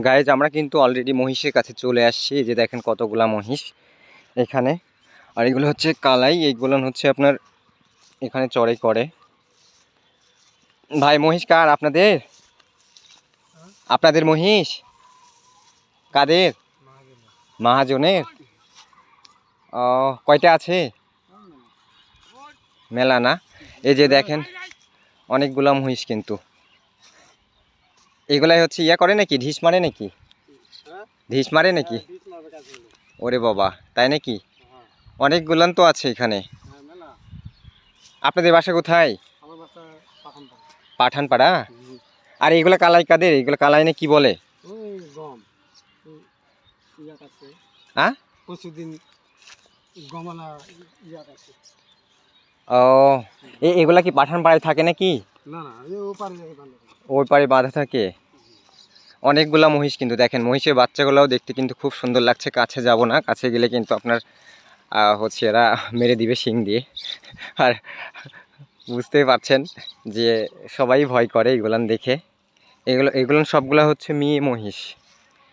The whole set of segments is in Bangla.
গাইজ আমরা কিন্তু অলরেডি মহিষের কাছে চলে আসছি। এই যে দেখেন কতগুলা মহিষ এখানে। আর এগুলো হচ্ছে কালাই, এইগুলো হচ্ছে আপনার এখানে চড়াই করে। ভাই মহিষ কার? আপনাদের? আপনাদের মহিষ কাদের? মহাজনের। ও, কয়টা আছে? মেলা না? এই যে দেখেন অনেকগুলা মহিষ কিন্তু। এগুলাই হচ্ছে ইয়া করে নাকি, ঢিস মারে নাকি? ঢিস মারে নাকি? ওরে বাবা, তাই নাকি? অনেকগুলান তো আছে এখানে। আপনাদের বাসা কোথায়? পাঠানপাড়া। আর এগুলা কালাই কাদের? এগুলো কালাই না কি বলে? হ্যাঁ, ও এগুলা কি পাঠানপাড়ায় থাকে নাকি? ওই পারে বাঁধা থাকে। অনেকগুলা মহিষ কিন্তু দেখেন, মহিষের বাচ্চাগুলোও দেখতে কিন্তু খুব সুন্দর লাগছে। কাছে যাব না, কাছে গেলে কিন্তু আপনার হচ্ছে এরা মেরে দিবে শিং দিয়ে। আর বুঝতেই পারছেন যে সবাই ভয় করে এগুলান দেখে। এগুলান সবগুলা হচ্ছে মেয়ে মহিষ,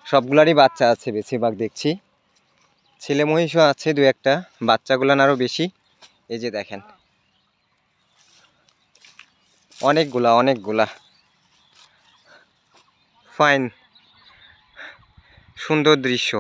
সবগুলারই বাচ্চা আছে বেশিরভাগ দেখছি। ছেলে মহিষও আছে দু একটা, বাচ্চাগুলান আরও বেশি। এই যে দেখেন অনেকগুলা ফাইন, সুন্দর দৃশ্য।